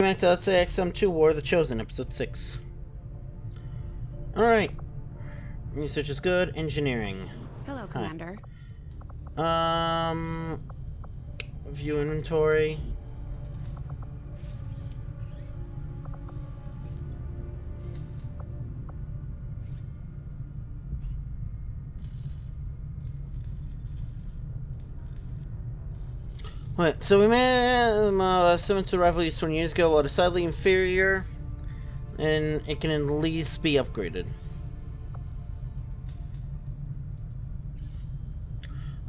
back to Let's Say XCOM 2 War of the Chosen, Episode 6. Alright. Research is good. Engineering. Hello, Commander. View inventory. Right, so we made similar to rival used 20 years ago, while decidedly inferior, and it can at least be upgraded.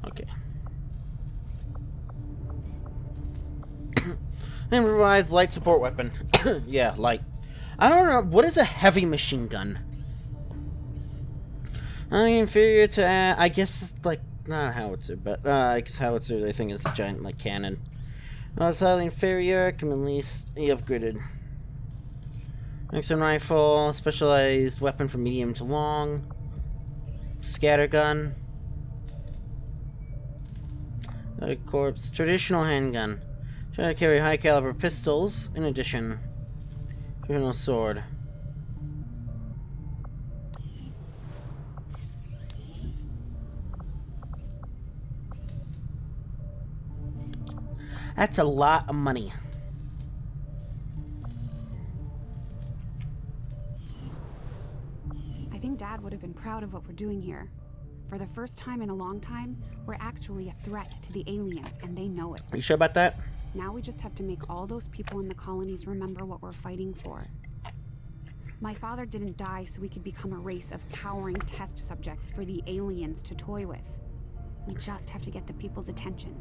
Okay. Improvised light support weapon. Yeah, light. I don't know, what is a heavy machine gun? Inferior to, I guess, like, not a howitzer, but I guess howitzer I think is a giant like cannon. Slightly inferior, can at least be upgraded. Maximum rifle, specialized weapon from medium to long. Scattergun. Corpse, traditional handgun. Try to carry high caliber pistols. In addition, traditional sword. That's a lot of money. I think Dad would have been proud of what we're doing here. For the first time in a long time, we're actually a threat to the aliens, and they know it. Are you sure about that? Now we just have to make all those people in the colonies remember what we're fighting for. My father didn't die so we could become a race of cowering test subjects for the aliens to toy with. We just have to get the people's attention.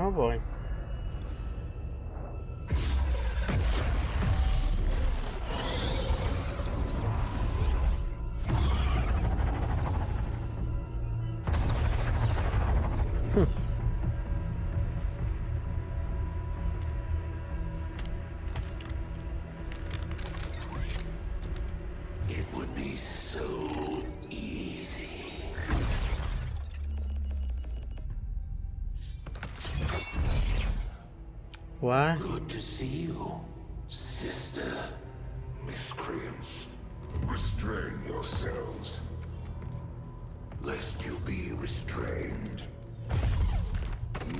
Oh boy. It would be so easy. What? Good to see you, sister. Miscreants, restrain yourselves, lest you be restrained.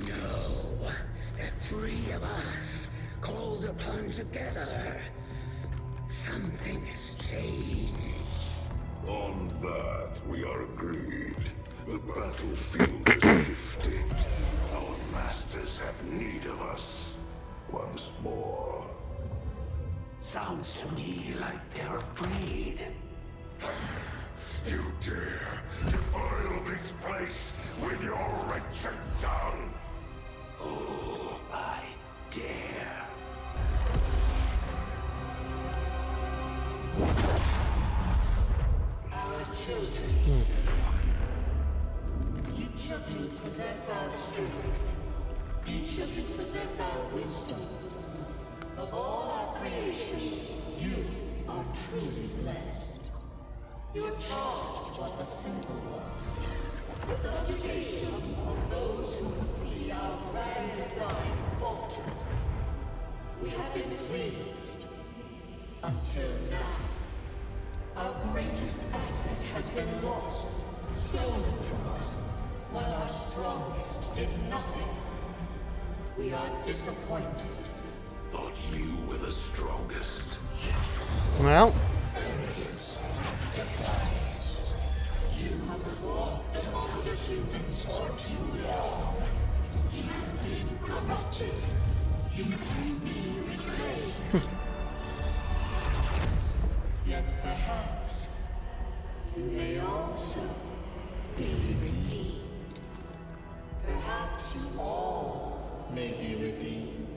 No, the three of us, called upon together. Something has changed. On that, we are agreed. The battlefield has shifted. Our masters have need of us once more. Sounds to me like they're afraid. You dare defile this place with your wretched tongue? Oh, I dare. Our children. Each of you possess our strength. Each of you possess our wisdom. Of all our creations, you are truly blessed. Your charge was a simple one. The subjugation of those who would see our grand design falter. We have been pleased. Until now. Our greatest asset has been lost, stolen from us, while our strongest did nothing. We are disappointed. Thought you were the strongest. Well. You have walked among the humans for too long. You have been corrupted. You can be reclaimed. Yet perhaps you may also be redeemed. Perhaps you all may be redeemed.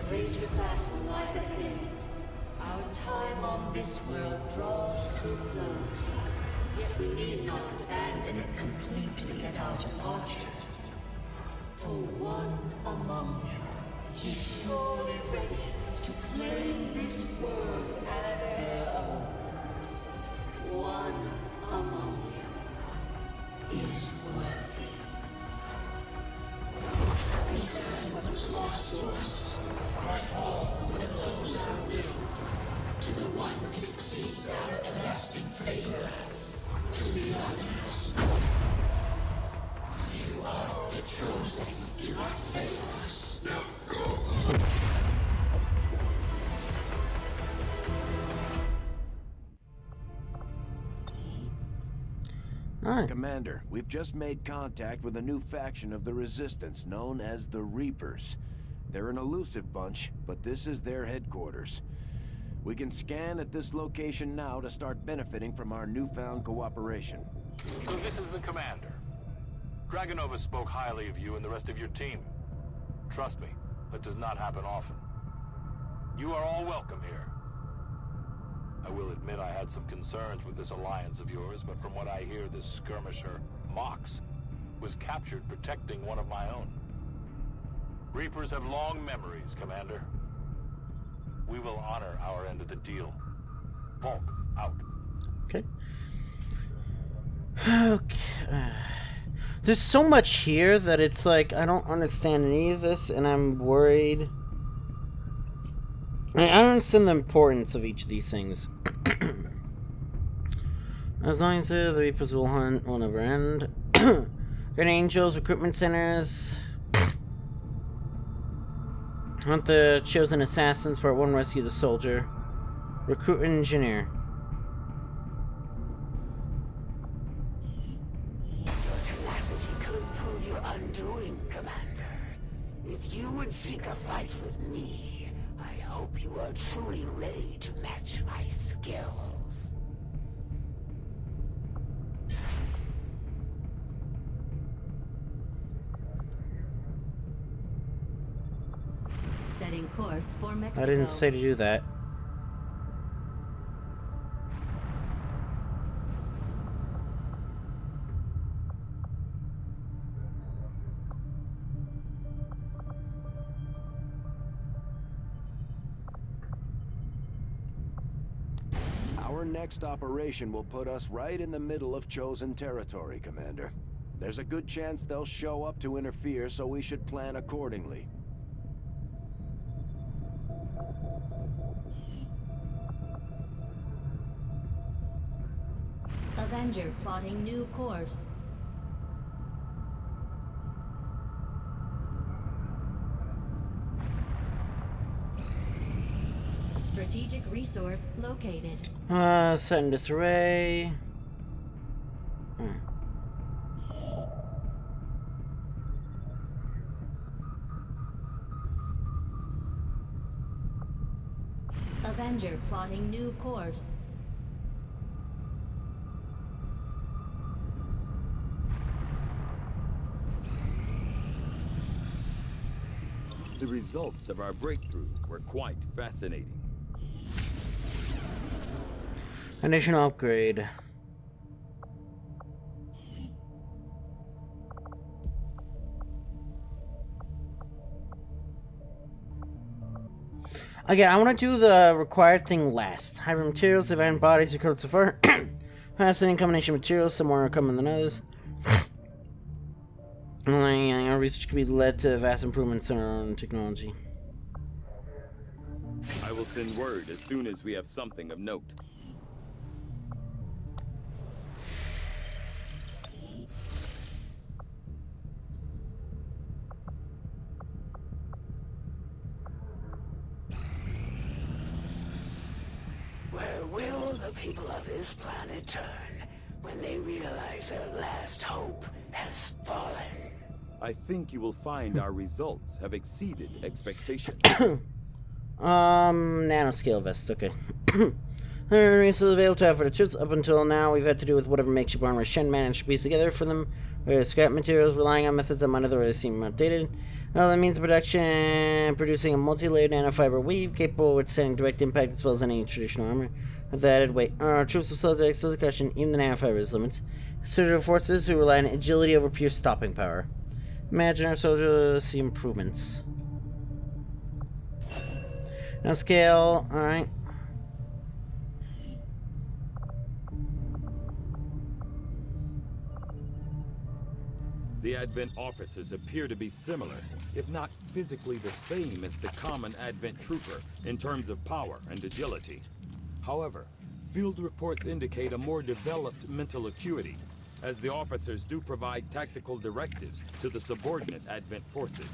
greater battle lies ahead. Our time on this world draws to a close, yet we need not abandon it completely at our departure. For one among you is surely ready to claim this world as their own. One among you is worthy. Return what was lost to us. Crush all what those our will. To the one that exceeds our everlasting favor. To the others. You are the chosen. Do not fail us. Now go. Alright. Commander, we've just made contact with a new faction of the Resistance known as the Reapers. They're an elusive bunch, but this is their headquarters. We can scan at this location now to start benefiting from our newfound cooperation. So this is the commander. Dragonova spoke highly of you and the rest of your team. Trust me, that does not happen often. You are all welcome here. I will admit I had some concerns with this alliance of yours, but from what I hear, this skirmisher, Mox, was captured protecting one of my own. Reapers have long memories, Commander. We will honor our end of the deal. Volk, out. Okay. Okay. There's so much here that it's like, I don't understand any of this, and I'm worried. I don't understand the importance of each of these things. As long as the Reapers will hunt will never end. Good Angels, recruitment centers. Hunt the chosen assassins. Part 1, rescue the soldier. Recruit an engineer. Your tenacity could prove your undoing, Commander. If you would seek a fight with me, I hope you are truly ready to match my skills. Setting course for Mexico. I didn't say to do that. Our next operation will put us right in the middle of chosen territory, Commander. There's a good chance they'll show up to interfere, so we should plan accordingly. Avenger plotting new course. Strategic resource located. Set in disarray. Avenger plotting new course. The results of our breakthrough were quite fascinating. Additional upgrade. Again, I want to do the required thing last. Hybrid materials, event bodies, or codes of fur. Fascinating combination of materials, some more common than others. Our research could be led to vast improvements in our own technology. I will send word as soon as we have something of note. Where will the people of this planet turn when they realize their last hope has fallen? I think you will find our results have exceeded expectations. Nanoscale vest, okay. Resources available to have for the troops. Up until now, we've had to do with whatever makeshift armor Shen managed to piece together for them. Various scrap materials, relying on methods that might otherwise seem outdated. That means producing a multi-layered nanofiber weave capable of withstanding direct impact as well as any traditional armor. With the added weight, our troops will still take the question, even the nanofiber's limits. Consider forces who rely on agility over pure stopping power. Imagine our soldiers see improvements. Now scale, alright. The Advent officers appear to be similar, if not physically the same as the common Advent trooper in terms of power and agility. However, field reports indicate a more developed mental acuity, as the officers do provide tactical directives to the subordinate Advent forces.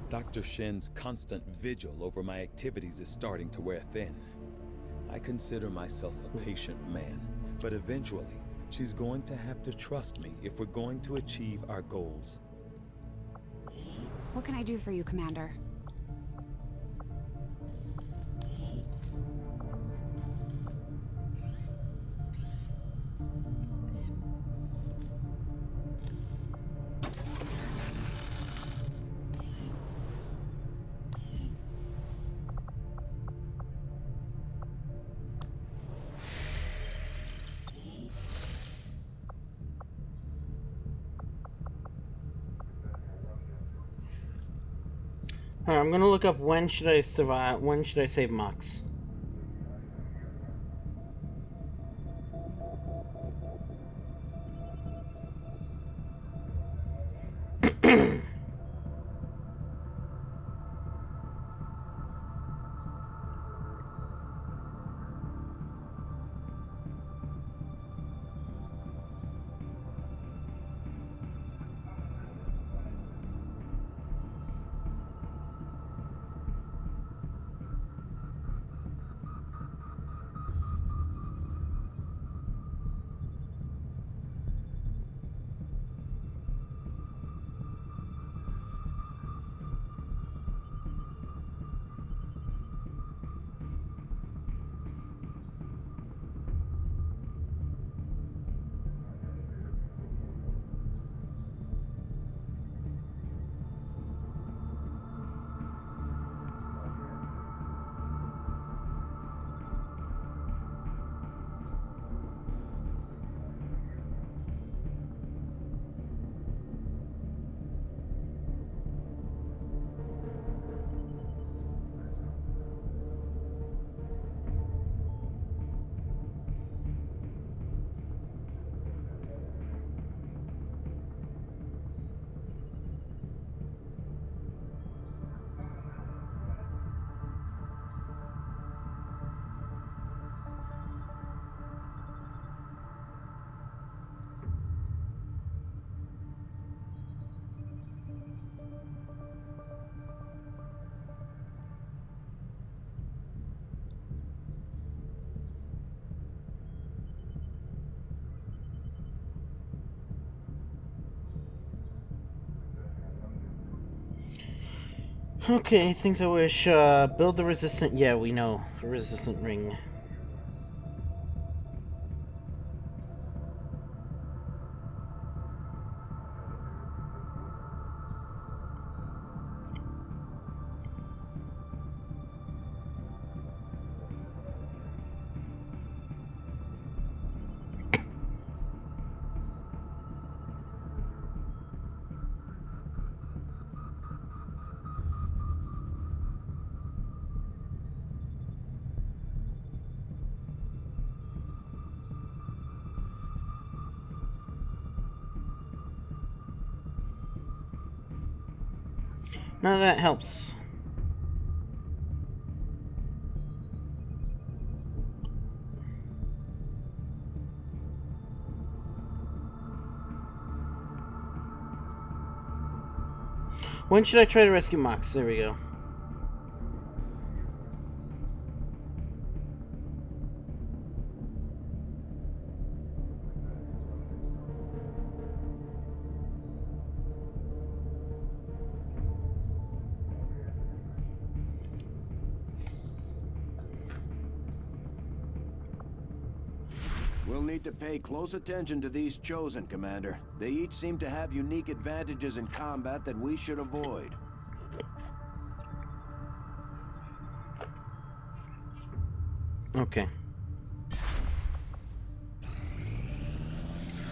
Dr. Shen's constant vigil over my activities is starting to wear thin. I consider myself a patient man, but eventually, she's going to have to trust me if we're going to achieve our goals. What can I do for you, Commander? Alright, I'm gonna look up when should I survive, when should I save Mox. Okay, things I wish. Build the resistant. Yeah, we know. The resistant ring. None of that helps. When should I try to rescue Mox? There we go. We'll need to pay close attention to these Chosen, Commander. They each seem to have unique advantages in combat that we should avoid. Okay.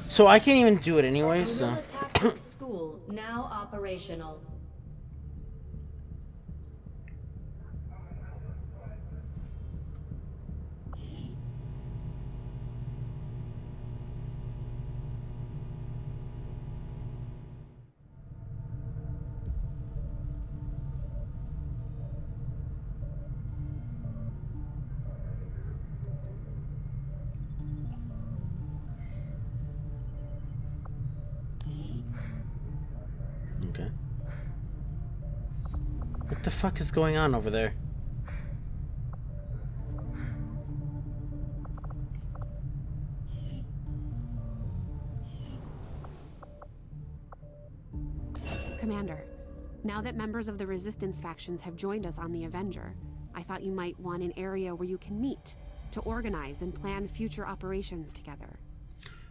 So I can't even do it anyway, so... Guerrilla Tactics School now operational. Okay. What the fuck is going on over there? Commander, now that members of the Resistance factions have joined us on the Avenger, I thought you might want an area where you can meet to organize and plan future operations together.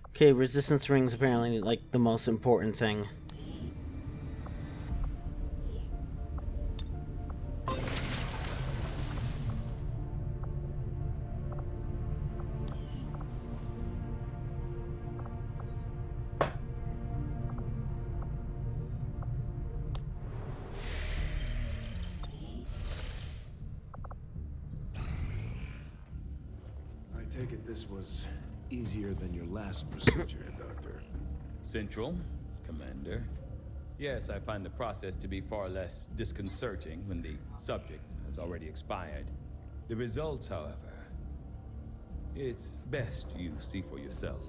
Okay, resistance rings apparently like the most important thing. I take it this was easier than your last procedure, Doctor. Central, Commander. Yes, I find the process to be far less disconcerting when the subject has already expired. The results, however, it's best you see for yourself.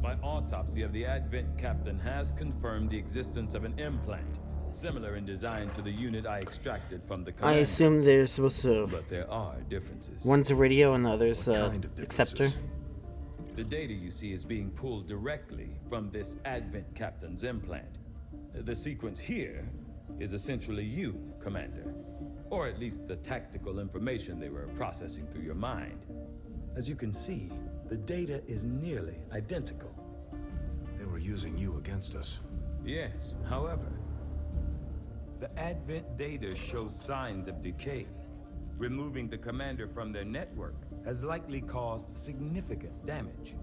My autopsy of the Advent captain has confirmed the existence of an implant, similar in design to the unit I extracted from the I commander. assume they're supposed to... But there are differences. One's a radio and the other's What a kind of acceptor. differences? The data you see is being pulled directly from this Advent captain's implant. The sequence here is essentially you, Commander. Or at least the tactical information they were processing through your mind. As you can see, the data is nearly identical. They were using you against us. Yes, however, the Advent data shows signs of decay. Removing the commander from their network has likely caused significant damage.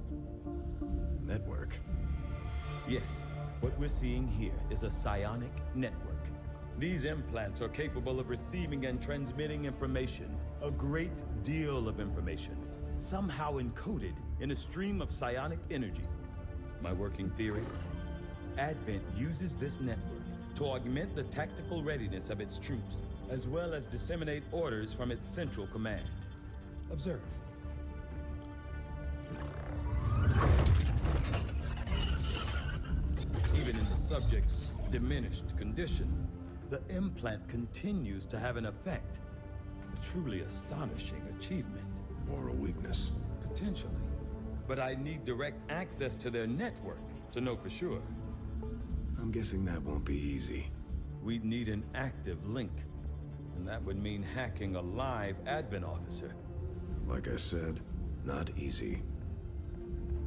Network? Yes, what we're seeing here is a psionic network. These implants are capable of receiving and transmitting information, a great deal of information, somehow encoded in a stream of psionic energy. My working theory? Advent uses this network to augment the tactical readiness of its troops, as well as disseminate orders from its central command. Observe. Even in the subject's diminished condition, the implant continues to have an effect. A truly astonishing achievement. Or a weakness? Potentially. But I need direct access to their network to know for sure. I'm guessing that won't be easy. We'd need an active link. And that would mean hacking a live Advent officer. Like I said, not easy.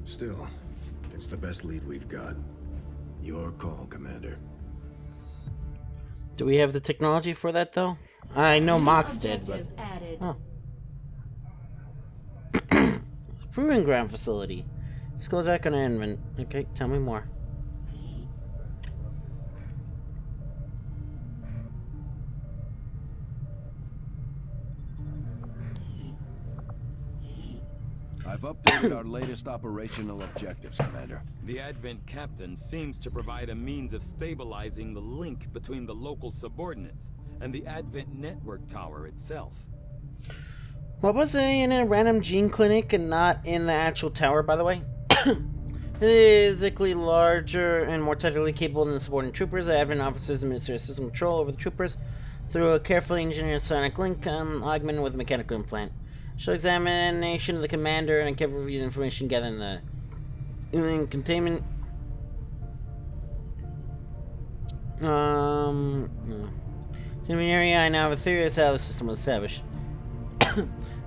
Still, it's the best lead we've got. Your call, Commander. Do we have the technology for that, though? I know Mox did, but... Objective added. Oh. Proving ground facility. Skull deck on Advent. Okay, tell me more. I've updated our latest operational objectives, Commander. The Advent captain seems to provide a means of stabilizing the link between the local subordinates and the Advent network tower itself. What was it in a random gene clinic and not in the actual tower, by the way? Physically larger and more technically capable than the subordinate troopers, the Advent officers administer system control over the troopers through a carefully engineered sonic link augmented with a mechanical implant. Show examination of the commander and a careful review of the information gathered in the containment. In the area, I now have a theory as to how the system was established.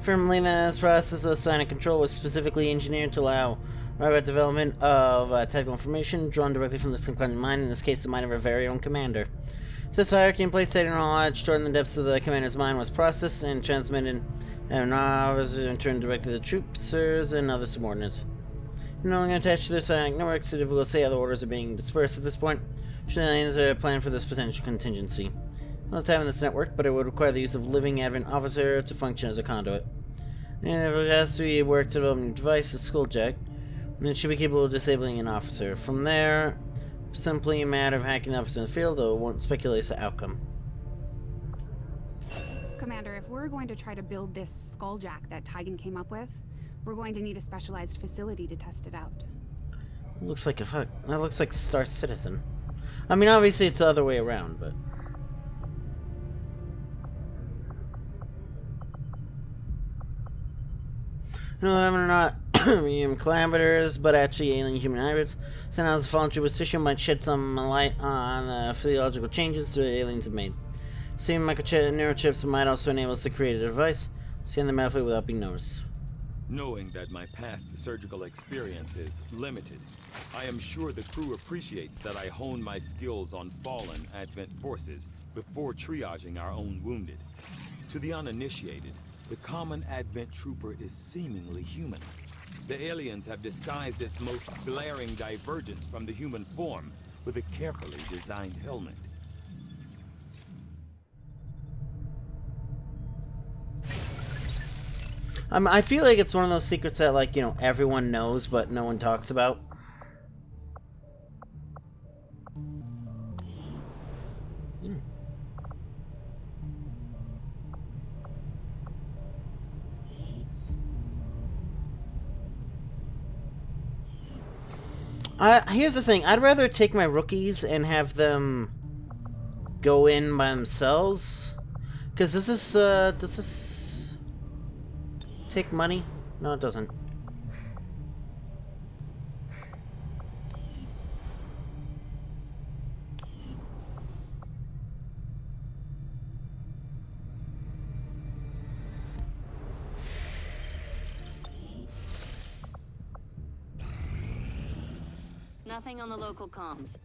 Firmly, this process of sign and control was specifically engineered to allow rapid development of technical information drawn directly from the subconscious mind, in this case, the mind of our very own commander. This hierarchy in place, technical knowledge stored in the depths of the commander's mind was processed and transmitted, and officers in turn directly to the troopers and other subordinates. No longer attached to their psionic networks, it's difficult to say how the orders are being dispersed at this point. Shenanigans are planned for this potential contingency. Most have in this network, but it would require the use of living advent officer to function as a conduit. And if it has to be work to develop a new device, a skulljack, then it should be capable of disabling an officer. From there, simply a matter of hacking the officer in the field, though it won't speculate as to outcome. Commander, if we're going to try to build this skulljack that Tygan came up with, we're going to need a specialized facility to test it out. Looks like that looks like Star Citizen. I mean, obviously it's the other way around, but... No, I'm not human collaborators, but actually alien-human hybrids. Sent out as a fallen superstition might shed some light on the physiological changes the aliens have made. Seeing neurochips might also enable us to create a device, scan the method without being noticed. Knowing that my past surgical experience is limited, I am sure the crew appreciates that I hone my skills on fallen Advent forces before triaging our own wounded. To the uninitiated, the common Advent trooper is seemingly human. The aliens have disguised its most glaring divergence from the human form with a carefully designed helmet. I feel like it's one of those secrets that, like, you know, everyone knows, but no one talks about. Here's the thing. I'd rather take my rookies and have them go in by themselves. Because does this take money? No, it doesn't. Nothing on the local comms.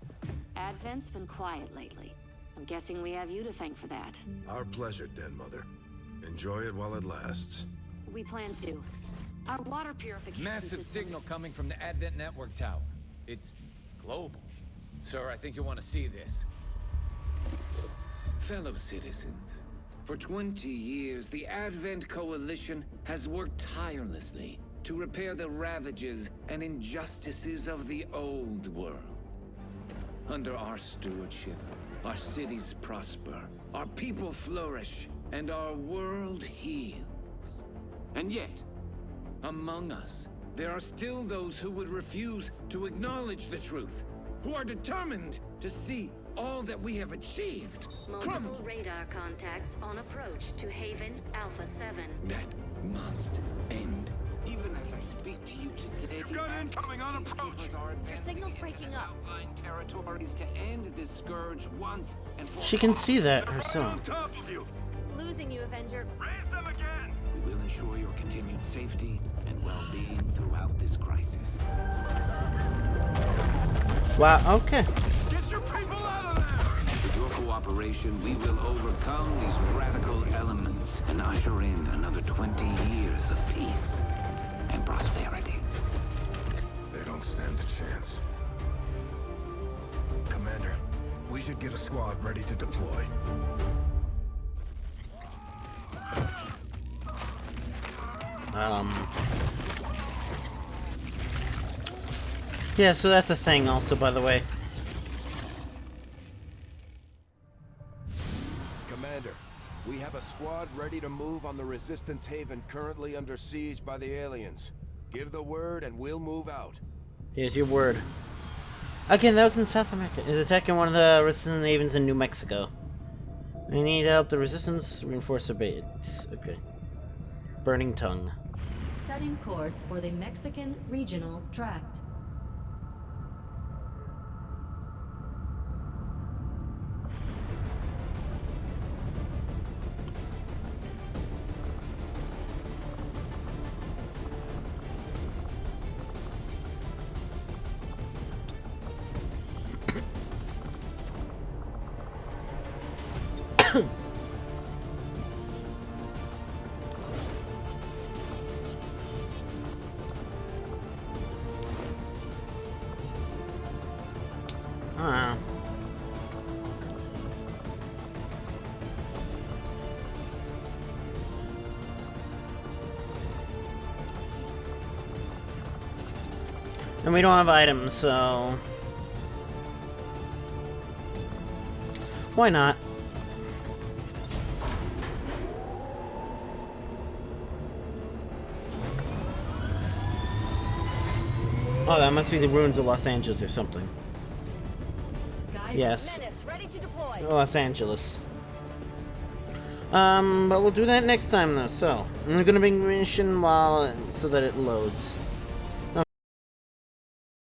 Advent's been quiet lately. I'm guessing we have you to thank for that. Our pleasure, Den Mother. Enjoy it while it lasts. We plan to. Our water purification Massive system... signal coming from the Advent network tower. It's global. Sir, I think you want to see this. Fellow citizens, for 20 years, the Advent Coalition has worked tirelessly to repair the ravages and injustices of the old world. Under our stewardship, our cities prosper, our people flourish, and our world heals. And yet, among us, there are still those who would refuse to acknowledge the truth, who are determined to see all that we have achieved. Multiple radar contacts on approach to Haven Alpha 7. That must end. Even as I speak to you today, you've got incoming on approach. Your signal's breaking up. Outlying territories to end this scourge once and for She can see that herself. Losing you, Avenger. Raise them again. We will ensure your continued safety and well-being throughout this crisis. Wow, okay. Get your people out of there! With your cooperation, we will overcome these radical elements and usher in another 20 years of peace and prosperity. They don't stand a chance. Commander, we should get a squad ready to deploy. Yeah, so that's a thing also, by the way. Commander, we have a squad ready to move on the Resistance Haven currently under siege by the aliens. Give the word and we'll move out. Here's your word. Again, that was in South America. It's attacking one of the Resistance Havens in New Mexico. We need to help the Resistance reinforce their base. Okay. Burning Tongue. Setting course for the Mexican Regional Tract. And we don't have items, so... why not? Oh, that must be the ruins of Los Angeles or something. Yes. Los Angeles. But we'll do that next time though, so I'm gonna bring mission while so that it loads.